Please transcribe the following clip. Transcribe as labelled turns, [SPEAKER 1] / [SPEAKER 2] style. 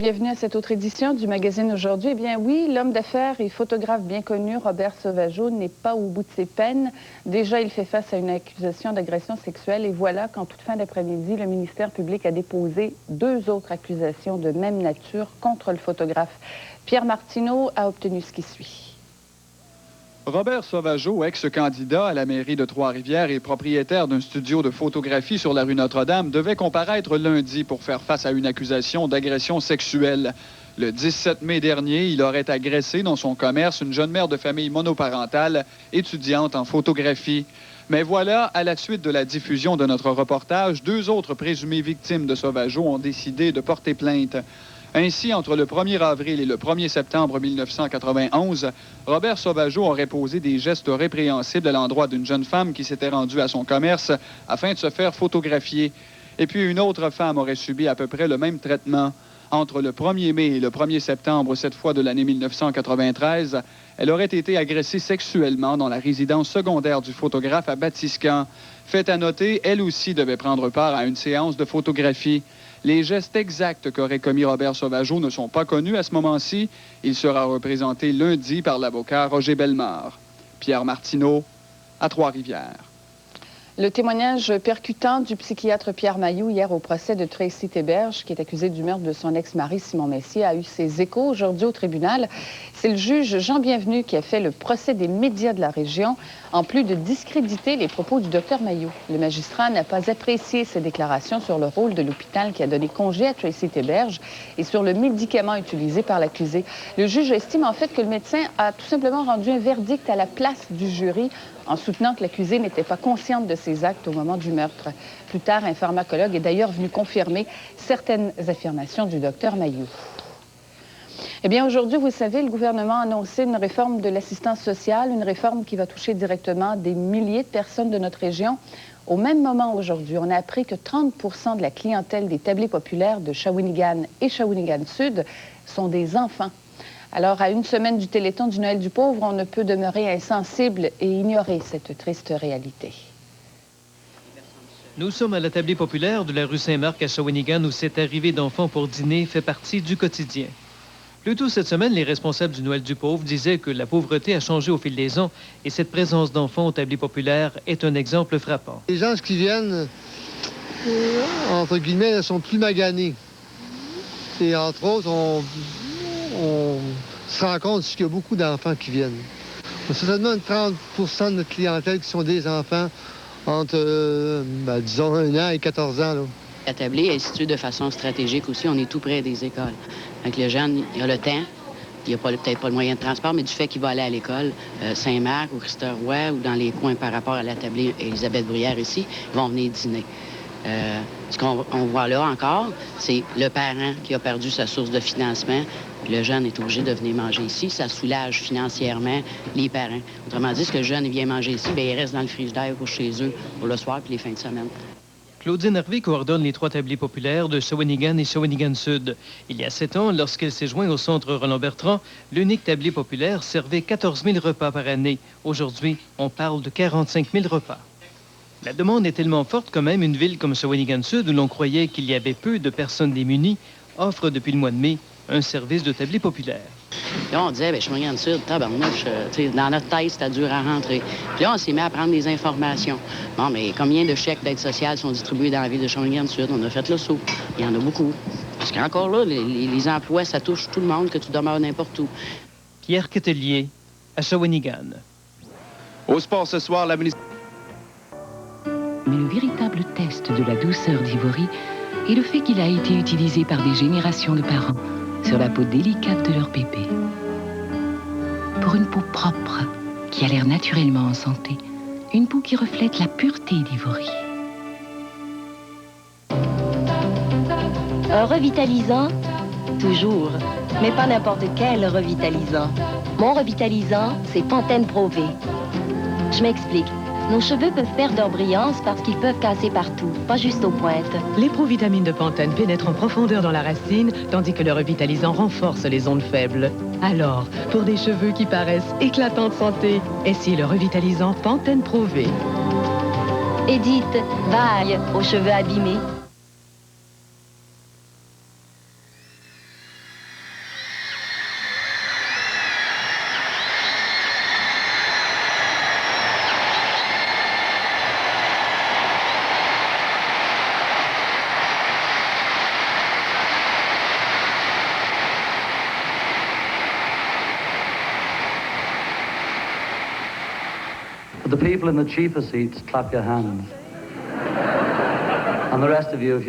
[SPEAKER 1] Bienvenue à cette autre édition du magazine Aujourd'hui. Eh bien oui, l'homme d'affaires et photographe bien connu, Robert Sauvageau, n'est pas au bout de ses peines. Déjà, il fait face à une accusation d'agression sexuelle et voilà qu'en toute fin d'après-midi, le ministère public a déposé 2 autres accusations de même nature contre le photographe. Pierre Martineau a obtenu ce qui suit.
[SPEAKER 2] Robert Sauvageau, ex-candidat à la mairie de Trois-Rivières et propriétaire d'un studio de photographie sur la rue Notre-Dame, devait comparaître lundi pour faire face à une accusation d'agression sexuelle. Le 17 mai dernier, il aurait agressé dans son commerce une jeune mère de famille monoparentale, étudiante en photographie. Mais voilà, à la suite de la diffusion de notre reportage, 2 autres présumées victimes de Sauvageau ont décidé de porter plainte. Ainsi, entre le 1er avril et le 1er septembre 1991, Robert Sauvageau aurait posé des gestes répréhensibles à l'endroit d'une jeune femme qui s'était rendue à son commerce afin de se faire photographier. Et puis une autre femme aurait subi à peu près le même traitement. Entre le 1er mai et le 1er septembre, cette fois de l'année 1993, elle aurait été agressée sexuellement dans la résidence secondaire du photographe à Batiscan. Fait à noter, elle aussi devait prendre part à une séance de photographie. Les gestes exacts qu'aurait commis Robert Sauvageau ne sont pas connus à ce moment-ci. Il sera représenté lundi par l'avocat Roger Bellemare. Pierre Martineau, à Trois-Rivières.
[SPEAKER 1] Le témoignage percutant du psychiatre Pierre Mailloux hier au procès de Tracy Théberge, qui est accusée du meurtre de son ex-mari Simon Messier, a eu ses échos aujourd'hui au tribunal. C'est le juge Jean Bienvenu qui a fait le procès des médias de la région, en plus de discréditer les propos du docteur Mailloux. Le magistrat n'a pas apprécié ses déclarations sur le rôle de l'hôpital qui a donné congé à Tracy Théberge et sur le médicament utilisé par l'accusé. Le juge estime en fait que le médecin a tout simplement rendu un verdict à la place du jury en soutenant que l'accusée n'était pas consciente de ses actes au moment du meurtre. Plus tard, un pharmacologue est d'ailleurs venu confirmer certaines affirmations du docteur Mailloux. Eh bien, aujourd'hui, vous le savez, le gouvernement a annoncé une réforme de l'assistance sociale, une réforme qui va toucher directement des milliers de personnes de notre région. Au même moment, aujourd'hui, on a appris que 30% de la clientèle des tablés populaires de Shawinigan et Shawinigan-Sud sont des enfants. Alors, à une semaine du Téléthon du Noël du pauvre, on ne peut demeurer insensible et ignorer cette triste réalité.
[SPEAKER 3] Nous sommes à la tablée populaire de la rue Saint-Marc à Shawinigan où cette arrivée d'enfants pour dîner fait partie du quotidien. Plus tôt cette semaine, les responsables du Noël du pauvre disaient que la pauvreté a changé au fil des ans et cette présence d'enfants au tablé populaire est un exemple frappant.
[SPEAKER 4] Les gens qui viennent, entre guillemets, sont plus maganés. Et entre autres, on se rend compte qu'il y a beaucoup d'enfants qui viennent. On a certainement 30% de notre clientèle qui sont des enfants entre, disons, 1 an et 14 ans. Là.
[SPEAKER 5] La tablée est située de façon stratégique aussi. On est tout près des écoles. Donc, le jeune, il a le temps. Il n'y a peut-être pas le moyen de transport, mais du fait qu'il va aller à l'école Saint-Marc ou Christ-Roy ou dans les coins par rapport à la tablée Élisabeth Bruyère ici, ils vont venir dîner. Ce qu'on voit là encore, c'est le parent qui a perdu sa source de financement. Le jeune est obligé de venir manger ici. Ça soulage financièrement les parents. Autrement dit, ce que le jeune vient manger ici, bien, il reste dans le frigidaire pour chez eux pour le soir puis les fins de semaine.
[SPEAKER 3] Claudine Hervé coordonne les 3 tablés populaires de Shawinigan et Shawinigan-Sud. Il y a 7 ans, lorsqu'elle s'est jointe au centre Roland-Bertrand, l'unique tablé populaire servait 14 000 repas par année. Aujourd'hui, on parle de 45 000 repas. La demande est tellement forte quand même une ville comme Shawinigan-Sud, où l'on croyait qu'il y avait peu de personnes démunies, offre depuis le mois de mai un service de tablé populaire.
[SPEAKER 5] Là, on disait, bien, Shawinigan-Sud, tabarnouche, dans notre tête, c'était dur à rentrer. Puis là, on s'est mis à prendre des informations. Bon, mais combien de chèques d'aide sociale sont distribués dans la ville de Shawinigan-Sud? On a fait le saut. Il y en a beaucoup. Parce qu'encore là, les emplois, ça touche tout le monde, que tu demeures n'importe où.
[SPEAKER 3] Pierre Quetelier, à Shawinigan.
[SPEAKER 2] Au sport ce soir, la ministre...
[SPEAKER 6] Mais le véritable test de la douceur d'Ivory est le fait qu'il a été utilisé par des générations de parents sur la peau délicate de leur bébé. Pour une peau propre, qui a l'air naturellement en santé, une peau qui reflète la pureté d'Ivory.
[SPEAKER 7] Un revitalisant, toujours, mais pas n'importe quel revitalisant. Mon revitalisant, c'est Pantene Pro V. Je m'explique. Nos cheveux peuvent perdre leur brillance parce qu'ils peuvent casser partout, pas juste aux pointes.
[SPEAKER 8] Les provitamines de Pantene pénètrent en profondeur dans la racine, tandis que le revitalisant renforce les ondes faibles. Alors, pour des cheveux qui paraissent éclatants de santé, essayez le revitalisant Pantene Pro V.
[SPEAKER 7] Edith, bye aux cheveux abîmés.
[SPEAKER 9] For the people in the cheaper seats, clap your hands. And the rest of you, if you